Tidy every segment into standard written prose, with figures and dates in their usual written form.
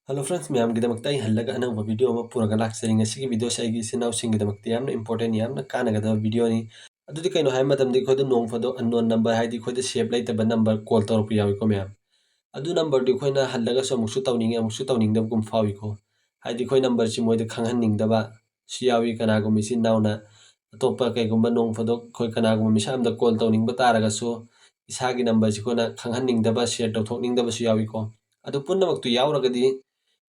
Hello friends ma'am गिदमक्ता हल्लगा अनंग video अमा पुरगा लाक्सरिंग असिगी video साइगी सिनाव सिंगिदमक्ता यामना important यामना कानगदा video नि अदुदि कैनो हाय मतमदि खोद नोंग फदो अननोन नंबर हाइदि खोद सेव लाइतबा नंबर कॉल तौरप याविको मैम अदु नंबर दि खोइना हल्लगा सो मुसु तौनिंगे मुसु तौनिंगदब गुम फाविको हाइदि खोइ नंबर सि मोइद खंगहन्निंगदबा सियावी कनागो मिसि नावना अतोप्पा कैगुम्बा नोंग फदो खोइ कनागो मिसामदा कॉल तौनिंगबा तारगसो इसागी नंबर सि खोना खंगहन्निंगदबा शेयर तौथोकनिंगदबा सु याविको अदु पुन्नमक्तु यावरगदि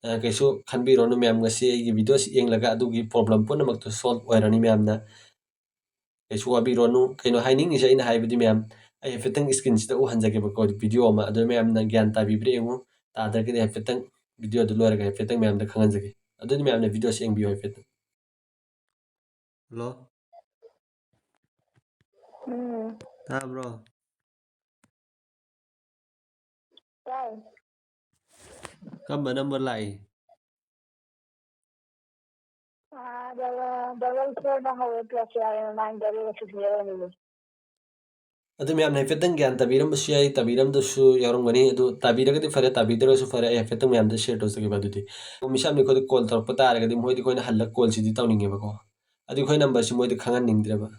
कैसु खनबिरोनु मैम ngasi अigi वीडियो से येंगलगा अदुगी प्रॉब्लम पुनमक्तु सॉल्व ओइरनी मैमना कैसु वाबिरोनु कैनो हाइनिंग इसे इन हाइबदि मैम आई हेफेतंग स्क्रीन सिदा उ हंजगे बको वीडियो अमा अदु मैमना ज्ञान ताबिब्रे एंगु तादरगदि हेफेतंग वीडियो दु लोरगा हेफेतंग मैमदा खंगंजगे अदु मैमना वीडियो से येंगबियो हेफेतंग हेलो ताब्रो Tay, कम नंबर लाई double four na hawe plus yaar nine double six zero ni. अदु मैम हेफेतंग ज्ञान ताबिरमबसु याई ताबिरमदसु यारंगनी अदु ताबिरगदि फरे ताबिदरसु फरे हेफेतंग मैमदा शेयर तोसगे बादुदि मिसामनि खोद कॉल तोरप तारगदि मोइदि खोइना हल्लक कॉल सिदि तौनिंगे बको अदु खोइ नंबर सि मोइदि खंगहन्निंगद्रेबा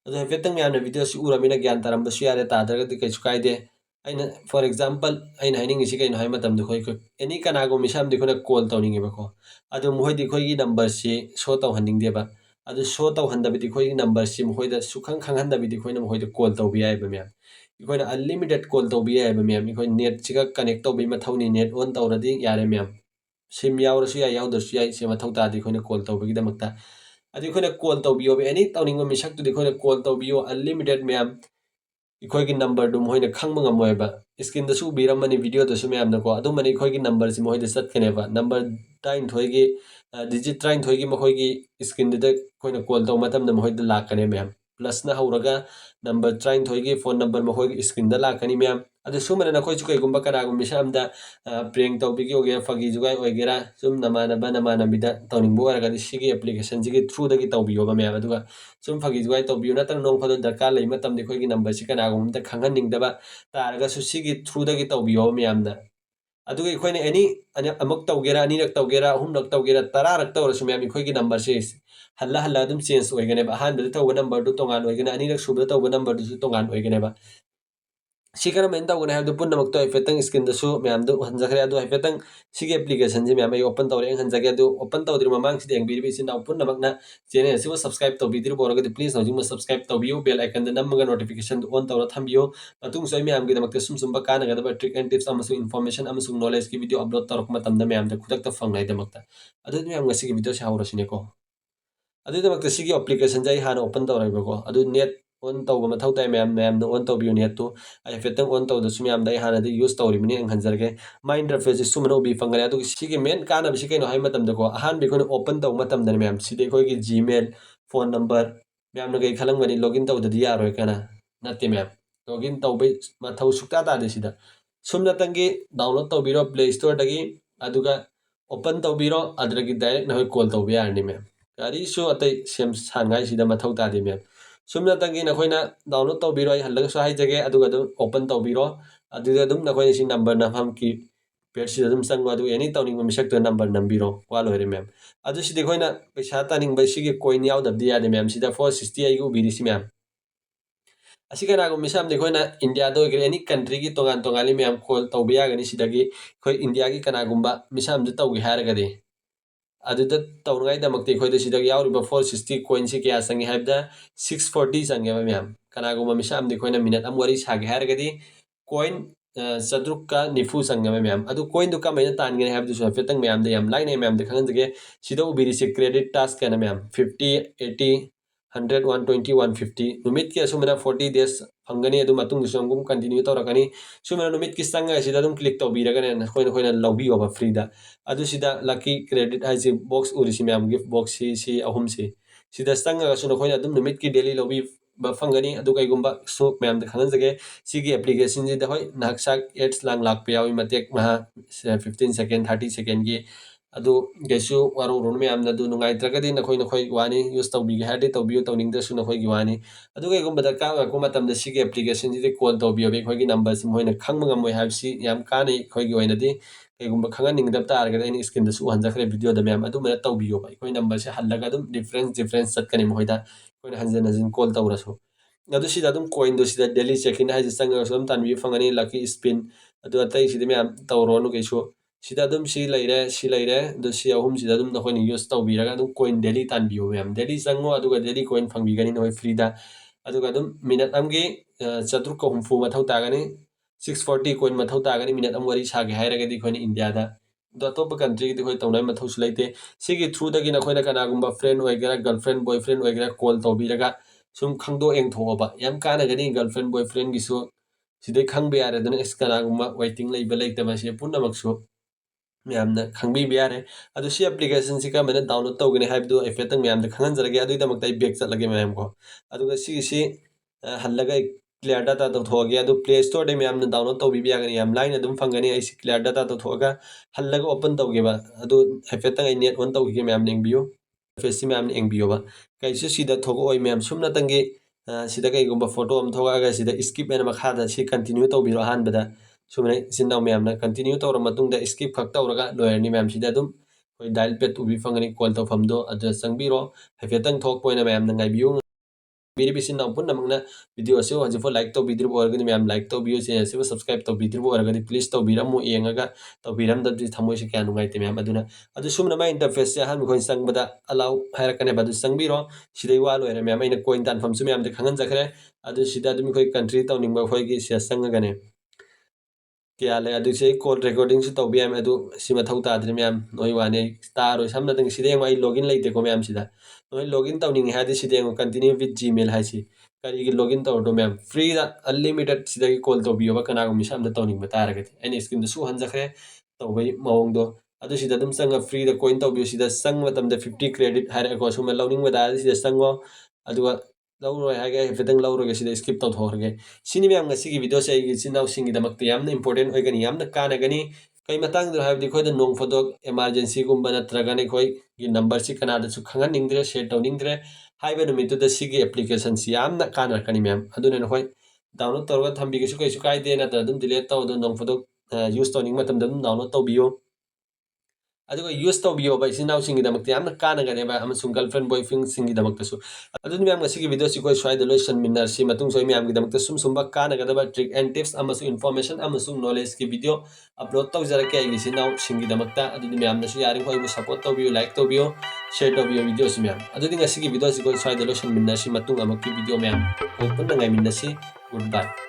अदो हेफेतंग मैमना वीडियो सि उरमिना ज्ञान तारमबसु यारे तादरगदि कैसु कायदे अइना फॉर एग्जांपल अइना हाइनिंगिसि कैनो हाइ मतमदि खोइ एनी कनागो मिसामदि खोइना कॉल तौनिंगे बको अदु मोइदि खोइगी नंबर सि शो तौहन्निंगदेबा अदु शो तौहन्दबदि खोइगी नंबर सि मोइदा सुखंग खंगहन्दबदि खोइना मोइदा कॉल तौबि याइबा मैम इखोइना अनलिमिटेड कॉल तौबि याइबा मैम इखोइ नेट सिगा कनेक्ट तौबि मथौनि नेट ऑन तौरदि यारे मैम सिम यावरसु याइ यावदरसु याइ से मथौ तादि खोइना कॉल तौबगिदमक्ता अदु खोइना कॉल तौबियो एनी तौनिंगबा मिसक्तुदि खोइना कॉल तौबियो अनलिमिटेड मैम इखोइगी नंबर दु मोइना खंगबा ngमोयबा स्क्रीन दसु उबिरमनि वीडियो दसु मैम नको अदुमनि इखोइगी नंबर सि मोइदा चतकनेबा नंबर 23 गी डिजिट 23 गी मखोइगी स्क्रीन दुदा खोइना कॉल तौ मतमदा मोइदा लाकने मैम प्लस ना हौरगा नंबर 23 गी फोन नंबर मखोइगी स्क्रीन दा लाकनी मैम अदु सुमना नखोइसु कैगुम्बा कनागु मिसामदा प्रेंग तौबिगी ओगेरा फगी जुगाई ओगेरा सुम नमानबा नमानबिदा तौनिंगबो ओरगदि सिगी एप्लीकेशन सिगी थ्रू दगी तौबियोबा मैम अदुगा सुम फगी जुगाई तौबियो नतन नोंग फदो दरकार लई मतमदि खोइगी नंबर सि कनागुमदा खंगहन्निंगदबा तारगसु सिगी थ्रू दगी तौबियो मैमना अदुगा इखोइना एनी अमुक तौगेरा अनिरक तौगेरा अहुमरक तौगेरा तरारक तौरसु मैम इखोइगी नंबर से हल्ला हल्ला अदुम चेंज ओइगनेबा अहानबदा तौबा नंबर दु तोंगान ओइगने अनिरक सुबदा तौबा नंबर दुसु तोंगान ओइगनेबा सिकरम एन तौगने हाइबदु पुन्नमक्तो हाइफेतंग स्क्रीन दसु मैम दु हंजखरे अदु हाइफेतंग सिगे एप्लीकेशन जे मैम ओपन तौरे हंजगे अदु ओपन तौद्रि ममांग सिदे एंगबिरिबि सिना पुन्नमकना चैनल सिबो सब्सक्राइब तौबिदिर बोरगदि प्लीज हौजिंग सब्सक्राइब तौबियो बेल आइकन द नमगा नोटिफिकेशन ऑन तौरा थंबियो मतुंग सोइ मैम गिदमक्ते सुम कानगदबा ट्रिक एंड टिप्स अमसु इन्फॉर्मेशन अमसु नॉलेज की वीडियो अपलोड तौरक मतमदा मैम द खुदक त फंगनाइदमक्ता अदु मैम ngasi वीडियो से हावरसिनेको अदुदमक्ते सिगी एप्लीकेशन जै हाना ओपन तौराइबको अदु नेट ऑन तौबा मथौ ताइ मैम मैम ऑन तौबियो नेट तो आई फेतंग ऑन तौदसु मैम दai हाना दि यूज तौरिबनि एंग हंजरगे माइ इंटरफेस सुमनो बि फंगरे अदु सिगी मेन काना बिसि कैनो हाइ मतम दको अहान बिखोन ओपन तौ मतम दन मैम सिदे खोइगी जीमेल फोन नंबर मैम न गई खलंगबनि लॉगिन तौददि यारोय काना नते मैम लॉगिन तौबै मथौ सुक्ता तादे सिदा सुमनतंगी डाउनलोड तौबिरो प्ले स्टोर दगी अदुगा ओपन तौबिरो अदरगी डायरेक्ट नहोय कॉल तौबि यारनि मैम करीसु अतै सेम सानगाई सिदा मथौ तादे मैम सुमनतंगी नखोइना डाउनलोड तौबिरो आई हल्लगसु हाइजगे अदुगा दु ओपन तौबिरो अदुगा दुम नखोइना सि नंबर नफम की पेज सिदा दुम संगो अदु एनी तौनिंग मिसक तो नंबर नंबिरो वाल होरे मैम अदु सिदे खोइना पैसा तानिंग बै सिगे कोइन यावदबदि यादे मैम सिदा 460 आई गु बिरिसि मैम असिगनागो मिसाम देखोइना इंडिया दो एनी कंट्री की तोगान तोगाली मैम कॉल तौबि यागनि सिदगी खोइ इंडिया की कनागुम्बा मिसाम दु तौगि हारगदि अदुदा तौरगाइदमक्ते खोइदा सिदगी यावरिबा 460 कोइन से क्या संगे हाइबदा 640 संगे मैम कनागुम्बा मिसाम देखोइना मिनट अम वरी सागे हारगदि कोइन चद्रुक का निफु संगे मैम अदु कोइन दु कमाइना तानगने हाइबदु सो फेतंग मैम द याम लाइने मैम द खंगजगे सिदा उबिरिसि क्रेडिट टास्क kana मैम 50 80 100 120 150 नुमित के असुमना 40 डेज फंगनी अदु मतुंग संगुम कंटिन्यू तौरकनी सुमना नुमित की संगा सिदा दुम क्लिक तौबिरगने खोइना खोइना लौबी ओबा फ्रीदा अदु सिदा लकी क्रेडिट हाइसे बॉक्स उरिसि मैम गिफ्ट बॉक्स सी अहुम सिदा संगा सुना खोइना दुम नुमित की डेली लौबी फंगनी अदु कैगुम्बा सो मैम द खंगजगे सिगी एप्लीकेशन जी द होय नाकसाक एड्स लांग लाक पे यावी मतेक महा 15 सेकंड 30 सेकंड की अदु गेसु वारो रोन मैम द दु नुंगाइ त्रगदि नखोइ नखोइ वानी यूज तौबि हादे तौबियो तौनिंग द सु नखोइ वानी अदु कैगुम्बा द का को मतम द सिगी एप्लीकेशन जी कॉल तौबियो बे खोइ नंबर सिम होइना खंग ngमोय हाबसी याम कानै खोइ ओइनदि ꯀꯩꯒꯨꯝꯕ ꯈꯪꯍꯟꯅꯤꯡꯗꯕ ꯇꯥꯔꯒꯗꯤ ꯑꯩꯅ ꯁ꯭ꯀ꯭ꯔꯤꯟꯗꯁꯨ ꯎꯍꯟꯖꯈ꯭ꯔꯦ ꯚꯤꯗꯤꯑꯣꯗ ꯃꯌꯥꯝ ꯑꯗꯨꯃꯥꯏꯅ ꯇꯧꯕꯤꯌꯣꯕ ꯑꯩꯈꯣꯏ ꯅꯝꯕꯔꯁꯦ ꯍꯜꯂꯒ ꯑꯗꯨꯝ ꯗꯤꯐ꯭ꯔꯦꯟꯁ ꯆꯠꯀꯅꯤ ꯃꯈꯣꯏꯗ ꯑꯩꯈꯣꯏꯅ ꯍꯟꯖꯤꯟ ꯍꯟꯖꯤꯟ ꯀꯣꯜ ꯇꯧꯔꯁꯨ ꯑꯗꯨ ꯁꯤꯗ ꯑꯗꯨꯝ ꯀꯣꯏꯟꯗꯣ ꯁꯤꯗ ꯗꯦꯂꯤ ꯆꯦꯛꯀꯤꯟ ꯍꯥꯏꯁꯦ ꯆꯪꯉꯒꯁꯨ ꯑꯗꯨꯝ ꯇꯥꯟꯕꯤꯕ ꯐꯪꯒꯅꯤ ꯂꯛꯀꯤ ꯁ꯭ꯄꯤꯟ ꯑꯗꯨ ꯑꯇꯩꯁꯤꯗꯤ ꯃꯌꯥꯝ ꯇꯧꯔꯣꯅꯨ ꯀꯩꯁꯨ ꯁꯤꯗ ꯑꯗꯨꯝ ꯁꯤ ꯂꯩꯔꯦ ꯑꯗꯨ ꯁꯤ ꯑꯍꯨꯝꯁꯤꯗ ꯑꯗꯨꯝ ꯅꯈꯣꯏꯅ ꯌꯨꯁ ꯇꯧꯕꯤꯔꯒ ꯑꯗꯨꯝ ꯀꯣꯏꯟ ꯗꯦꯂꯤ ꯇꯥꯟꯕꯤꯌꯣ ꯃꯌꯥꯝ ꯗꯦꯂꯤ ꯆꯪꯉꯣ ꯑꯗꯨꯒ ꯗꯦꯂꯤ ꯀꯣꯏꯟ ꯐꯪꯕꯤꯒꯅꯤ ꯅꯈꯣꯏ ꯐ꯭ꯔꯤꯗ ꯑꯗꯨꯒ ꯑꯗꯨꯝ ꯃꯤꯅꯠ ꯑꯃꯒꯤ 750 ꯃꯊꯧ ꯇꯥꯒꯅꯤ 640 ꯀꯣꯏꯟ ꯃꯊꯧ ꯇꯥꯒꯅꯤ ꯃꯤꯅꯠ ꯑꯃ ꯋꯥꯔꯤ ꯁꯥꯒꯦ ꯍꯥꯏꯔꯒꯗꯤ ꯑꯩꯈꯣꯏꯅ ꯏꯟꯗꯤꯌꯥꯗ ꯑꯗꯣ ꯑꯇꯣꯞꯄ ꯀꯟꯇ꯭ꯔꯤꯒꯤꯗꯤ ꯑꯩꯈꯣꯏ ꯇꯧꯅꯕ ꯃꯊꯧꯁꯨ ꯂꯩꯇꯦ ꯁꯤꯒꯤ ꯊ꯭ꯔꯨꯗꯒꯤ ꯅꯈꯣꯏꯅ ꯀꯅꯥꯒꯨꯝꯕ ꯐ꯭ꯔꯦꯟ ꯑꯣꯏꯒꯦꯔꯥ ꯒꯔꯜꯐ꯭ꯔꯦꯟ ꯕꯣꯏꯐ꯭ꯔꯦꯟ ꯑꯣꯏꯒꯦꯔꯥ ꯀꯣꯜ ꯇꯧꯕꯤꯔꯒ ꯁꯨꯝ ꯈꯪꯗꯣꯛ ꯌꯦꯡꯊꯣꯛꯑꯣꯕ ꯌꯥꯝ ꯀꯥꯟꯅꯒꯅꯤ ꯒꯔꯜꯐ꯭ꯔꯦꯟ ꯕꯣꯏꯐ꯭ꯔꯦꯟꯒꯤꯁꯨ ꯁꯤꯗꯩ ꯈꯪꯕ ꯌꯥꯔꯦ ꯑꯗꯨꯅ ꯀꯅꯥꯒꯨꯝꯕ ꯋꯦꯇꯤꯡ ꯂꯩꯕ ꯂꯩꯇꯕ ꯁꯤ ꯄꯨꯝꯅꯃꯛꯁꯨ ꯃꯌꯥꯝꯅ ꯈꯪꯕꯤꯕ ꯌꯥꯔꯦ ꯑꯗꯨ ꯁꯤ ꯑꯦꯄ꯭ꯂꯤꯀꯦꯁꯟꯁꯤ ꯀꯔꯝꯕꯅ ꯗꯥꯎꯟꯂꯣꯗ ꯇꯧꯒꯅꯤ ꯍꯥꯏꯕꯗꯨ ꯍꯥꯏꯐꯦꯠꯇꯪ ꯃꯌꯥꯝꯗ ꯈꯪꯍꯟꯖꯔꯒꯦ ꯑꯗꯨꯒꯤꯗꯃꯛꯇ ꯑꯩ ꯕꯦꯛ ꯆꯠꯂꯒꯦ ꯃꯌꯥꯝꯀꯣ ꯑꯗꯨꯒ ꯁꯤꯒꯤꯁꯤ ꯍꯜꯂꯒ ꯑꯩ ꯀ꯭ꯂꯤꯌꯥꯔ ꯗꯥꯇꯥ ꯇꯧꯊꯣꯛꯑꯒꯦ ꯑꯗꯨ ꯄ꯭ꯂꯦ ꯁ꯭ꯇꯣꯔꯗꯩ ꯃꯌꯥꯝꯅ ꯗꯥꯎꯟꯂꯣꯗ ꯇꯧꯕꯤꯕ ꯌꯥꯒꯅꯤ ꯌꯥꯝ ꯂꯥꯏꯅ ꯑꯗꯨꯝ ꯐꯪꯒꯅꯤ ꯑꯩꯁꯤ ꯀ꯭ꯂꯤꯌꯥꯔ ꯗꯥꯇꯥ ꯇꯧꯊꯣꯛꯑꯒ ꯍꯜꯂꯒ ꯑꯣꯄꯟ ꯇꯧꯒꯦꯕ ꯑꯗꯨ ꯍꯥꯏꯐꯦꯠꯇꯪ ꯑꯩ ꯅꯦꯠ ꯑꯣꯟ ꯇꯧꯈꯤꯒꯦ ꯃꯌꯥꯝꯅ ꯌꯦꯡꯕꯤꯌꯨ ꯐꯦꯁꯁꯤ ꯃꯌꯥꯝꯅ ꯌꯦꯡꯕꯤꯌꯣꯕ ꯀꯩꯁꯨ ꯁꯤꯗ ꯊꯣꯛꯑꯣꯏ ꯃꯌꯥꯝ ꯁꯨꯝꯅꯇꯪꯒꯤ ꯁꯤꯗ ꯀꯩꯒꯨꯝꯕ ꯐꯣꯇꯣ ꯑꯃ ꯊꯣꯛꯂꯛꯑꯒ ꯁꯤꯗ ꯁ꯭ꯀꯤꯞ ꯑꯅ ꯃꯈꯥꯗ ꯁꯤ ꯀꯟꯇꯤꯅ꯭ꯌꯨ ꯇꯧꯕꯤꯔꯣ ꯑꯍꯥꯟꯕꯗ ꯁꯨꯃꯥꯏꯅ ꯏꯆꯤꯟ ꯏꯅꯥꯎ ꯃꯌꯥꯝꯅ ꯀꯟꯇꯤꯅ꯭ꯌꯨ ꯇꯧꯔ ꯃꯇꯨꯡꯗ ꯁ꯭ꯀꯤꯞ ꯈꯛ ꯇꯧꯔꯒ ꯂꯣꯏꯔꯅꯤ ꯃꯌꯥꯝ ꯁꯤꯗ ꯑꯗꯨꯝ ꯑꯩꯈꯣꯏ ꯗꯥꯏꯜ ꯄꯦꯗ ꯎꯕꯤ ꯐꯪꯒꯅꯤ ꯀꯣꯜ ꯇꯧꯐꯝꯗꯣ ꯑꯗꯨꯗ ꯆꯪꯕꯤꯔꯣ ꯍꯥꯏꯐꯦꯠꯇꯪ ꯊꯣꯛꯄ ꯑꯣꯏꯅ ꯃꯌꯥꯝꯅ ꯉꯥꯏꯕꯤꯌꯨ ꯕꯤꯔꯤꯕ ꯏꯆꯤꯟ ꯏꯅꯥꯎ ꯄꯨꯝꯅꯃꯛꯅ ꯚꯤꯗꯤꯑꯣ ꯑꯁꯤ ꯍꯧꯖꯤꯛꯐꯥꯎ ꯂꯥꯏꯛ ꯇꯧꯕꯤꯗ꯭ꯔꯤꯕ ꯑꯣꯏꯔꯒꯗꯤ ꯃꯌꯥꯝ ꯂꯥꯏꯛ ꯇꯧꯕꯤꯌꯨ ꯆꯦꯅꯦꯜ ꯑꯁꯤꯕꯨ ꯁꯕꯁꯀ꯭ꯔꯥꯏꯕ ꯇꯧꯕꯤꯗ꯭ꯔꯤꯕ ꯑꯣꯏꯔꯒꯗꯤ ꯄ꯭ꯂꯤꯖ ꯇꯧꯕꯤꯔꯝꯃꯨ ꯌꯦꯡꯉꯒ ꯇꯧꯕꯤꯔꯝꯗꯕꯗꯤ ꯊꯃꯣꯏꯁꯤ ꯀꯌꯥ ꯅꯨꯡꯉꯥꯏꯇꯦ ꯃꯌꯥꯝ ꯑꯗꯨꯅ ꯑꯗꯨ ꯁꯨꯝꯅ ꯃꯥꯏ ꯏꯟꯇꯔꯐꯦꯁꯁꯦ ꯑꯍꯥꯟꯕ ꯑꯩꯈꯣꯏꯅ ꯆꯪꯕꯗ ꯑꯂꯥꯎ ꯍꯥꯏꯔꯛꯀꯅꯦꯕ ꯑꯗꯨ ꯆꯪꯕꯤꯔꯣ ꯁꯤꯗꯩ ꯋꯥ ꯂꯣꯏꯔꯦ ꯃꯌꯥꯝ ꯑꯩꯅ ꯀꯣꯏꯟ ꯇꯥꯟꯐꯝꯁꯨ ꯃꯌꯥꯝꯗ ꯈꯪꯍꯟꯖꯈ꯭ꯔꯦ ꯑꯗꯨ ꯁꯤꯗ ꯑꯗꯨꯝ ꯑꯩꯈꯣꯏ ꯀꯟꯇ꯭ꯔꯤ ꯇꯧꯅꯤꯡꯕ ꯑꯩꯈꯣꯏꯒꯤ ꯁꯤꯗ ꯆꯪꯉꯒꯅꯦ ꯀꯌꯥ ꯂꯩ ꯑꯗꯨꯁꯦ ꯑꯩ ꯀꯣꯜ ꯔꯦꯀꯣꯔꯗꯤꯡꯁꯨ ꯇꯧꯕ ꯌꯥꯏ ꯑꯗꯨ ꯁꯤ ꯃꯊꯧ ꯇꯥꯗ꯭ꯔꯦ ꯃꯌꯥꯝ ꯅꯣꯏ ꯋꯥꯅꯤ ꯑꯩ ꯇꯥꯔꯣꯏ ꯁꯝꯅꯇꯪ ꯁꯤꯗ ꯌꯦꯡꯉꯣ ꯑꯩ ꯂꯣꯒꯏꯟ ꯂꯩꯇꯦꯀꯣ ꯃꯌꯥꯝ ꯁꯤꯗ ꯅꯣꯏ ꯂꯣꯒꯏꯟ ꯇꯧꯅꯤꯡꯉꯦ ꯍꯥꯏꯔꯗꯤ ꯁꯤꯗ ꯌꯦꯡꯉꯣ ꯀꯟꯇꯤꯅ꯭ꯌꯨ ꯋꯤꯠ ꯖꯤꯃꯦꯜ ꯍꯥꯏꯁꯤ ꯀꯔꯤꯒꯤ ꯂꯣꯒꯏꯟ ꯇꯧꯔꯗꯣ ꯃꯌꯥꯝ ꯐ꯭ꯔꯤꯗ ꯑꯟꯂꯤꯃꯤꯇꯦꯠ ꯁꯤꯗꯒꯤ ꯀꯣꯜ ꯇꯧꯕꯤꯌꯣꯕ ꯀꯅꯥꯒꯨꯝꯕ ꯃꯤꯁꯛ ꯑꯝꯇ ꯇꯧꯅꯤꯡꯕ ꯇꯥꯔꯒꯗꯤ ꯑꯩꯅ ꯁ꯭ꯀ꯭ꯔꯤꯟꯗꯁꯨ ꯎꯍꯟꯖꯈ꯭ꯔꯦ ꯇꯧꯕꯒꯤ ꯃꯑꯣꯡꯗꯣ ꯑꯗꯨ ꯁꯤꯗ ꯑꯗꯨꯝ ꯆꯪꯉ ꯐ꯭ꯔꯤꯗ ꯀꯣꯏꯟ ꯇꯧꯕꯤꯌꯨ ꯁꯤꯗ ꯆꯪꯕ ꯃꯇꯝꯗ 50 ꯀ꯭ꯔꯦꯗꯤꯠ ꯍꯥꯏꯔꯛꯑꯦꯀꯣ ꯁꯨꯝꯕ ꯂꯧꯅꯤꯡꯕ ꯇꯥꯔꯗꯤ ꯁꯤꯗ ꯆꯪꯉꯣ ꯑꯗꯨꯒ ꯂꯧꯔꯣꯏ ꯍꯥꯏꯔꯒ ꯑꯩ ꯍꯥꯏꯐꯦꯠꯇꯪ ꯂꯧꯔꯒ ꯁꯤꯗ ꯁ꯭ꯀꯤꯞ ꯇꯧꯊꯣꯛꯈ꯭ꯔꯒꯦ ꯁꯤꯅꯤ ꯃꯌꯥꯝ ꯉꯁꯤꯒꯤ ꯚꯤꯗꯤꯑꯣꯁꯦ ꯑꯩꯒꯤ ꯏꯆꯤꯟ ꯏꯅꯥꯎꯁꯤꯡꯒꯤꯗꯃꯛꯇ ꯌꯥꯝꯅ ꯏꯝꯄꯣꯔꯇꯦꯟ ꯑꯣꯏꯒꯅꯤ ꯌꯥꯝꯅ ꯀꯥꯟꯅꯒꯅꯤ ꯀꯩ ꯃꯇꯥꯡꯗꯅꯣ ꯍꯥꯏꯕꯗꯤ ꯑꯩꯈꯣꯏꯗ ꯅꯣꯡ ꯐꯥꯗꯣꯛ ꯑꯦꯃꯥꯔꯖꯦꯟꯁꯤꯒꯨꯝꯕ ꯅꯠꯇ꯭ꯔꯒꯅ ꯑꯩꯈꯣꯏꯒꯤ ꯅꯝꯕꯔꯁꯤ ꯀꯅꯥꯗꯁꯨ ꯈꯪꯍꯟꯅꯤꯡꯗ꯭ꯔꯦ ꯁꯦꯌꯔ ꯇꯧꯅꯤꯡꯗ꯭ꯔꯦ ꯍꯥꯏꯕ ꯅꯨꯃꯤꯠꯇꯨꯗ ꯁꯤꯒꯤ ꯑꯦꯄ꯭ꯂꯤꯀꯦꯁꯟꯁꯤ ꯌꯥꯝꯅ ꯀꯥꯟꯅꯔꯛꯀꯅꯤ ꯃꯌꯥꯝ ꯑꯗꯨꯅ ꯅꯈꯣꯏ ꯗꯥꯎꯟꯂꯣꯗ ꯇꯧꯔꯒ ꯊꯝꯕꯤꯒꯦꯁꯨ ꯀꯩꯁꯨ ꯀꯥꯏꯗꯦ ꯅꯠꯇ꯭ꯔꯒ ꯑꯗꯨꯝ ꯗꯤꯂꯦꯠ ꯇꯧꯔꯗꯣ ꯅꯣꯡ ꯐꯥꯗꯣꯛ ꯌꯨꯁ ꯇꯧꯅꯤꯡꯕ ꯃꯇꯝꯗ ꯑꯗꯨꯝ ꯗꯥꯎꯟꯂꯣꯗ ꯇꯧꯕꯤꯌꯨ ꯑꯗꯨꯒ ꯌꯨꯁ ꯇꯧꯕꯤꯌꯣꯕ ꯏꯆꯤꯟ ꯏꯅꯥꯎꯁꯤꯡꯒꯤꯗꯃꯛꯇ ꯌꯥꯝꯅ ꯀꯥꯟꯅꯒꯅꯦꯕ ꯑꯃꯁꯨꯡ ꯒꯔꯜꯐ꯭ꯔꯦꯟ ꯕꯣꯏꯐ꯭ꯔꯦꯟꯁꯤꯡꯒꯤꯗꯃꯛꯇꯁꯨ ꯑꯗꯨꯅ ꯃꯌꯥꯝ ꯉꯁꯤꯒꯤ ꯚꯤꯗꯤꯑꯣꯁꯤ ꯑꯩꯈꯣꯏ ꯁ꯭ꯋꯥꯏꯗ ꯂꯣꯏꯁꯤꯟꯃꯤꯟꯅꯔꯁꯤ ꯃꯇꯨꯡꯁꯨ ꯑꯩ ꯃꯌꯥꯝꯒꯤꯗꯃꯛꯇ ꯁꯨꯝꯕ ꯀꯥꯟꯅꯒꯗꯕ ꯇ꯭ꯔꯤꯛ ꯑꯦꯟ ꯇꯤꯞꯁ ꯑꯃꯁꯨꯡ ꯏꯟꯐꯣꯔꯃꯦꯁꯟ ꯑꯃꯁꯨꯡ ꯅꯣꯂꯦꯖꯀꯤ ꯚꯤꯗꯤꯑꯣ ꯑꯞꯂꯣꯗ ꯇꯧꯖꯔꯛꯀꯦ ꯑꯩꯒꯤ ꯏꯆꯤꯟ ꯏꯅꯥꯎꯁꯤꯡꯒꯤꯗꯃꯛꯇ ꯑꯗꯨꯗꯤ ꯃꯌꯥꯝꯅꯁꯨ ꯌꯥꯔꯤꯈꯣꯏ ꯑꯩꯕꯨ ꯁꯞꯄꯣꯔꯠ ꯇꯧꯕꯤꯌꯨ ꯂꯥꯏꯛ ꯇꯧꯕꯤꯌꯨ ꯁꯦꯌꯔ ꯇꯧꯕꯤꯌꯨ ꯚꯤꯗꯤꯑꯣꯁꯤ ꯃꯌꯥꯝ ꯑꯗꯨꯗꯤ ꯉꯁꯤꯒꯤ ꯚꯤꯗꯤꯑꯣꯁꯤ ꯑꯩꯈꯣꯏ ꯁ꯭ꯋꯥꯏꯗ ꯂꯣꯏꯁꯤꯟꯃꯤꯟꯅꯔꯁꯤ ꯃꯇꯨꯡ ꯑꯃꯨꯛꯀꯤ ꯚꯤꯗꯤꯑꯣ ꯃꯌꯥꯝ ꯑꯩꯈꯣꯏ ꯄꯨꯟꯅ ꯉꯥꯏꯃꯤꯟꯅꯁꯤ ꯒꯨꯗ ꯕꯥꯏ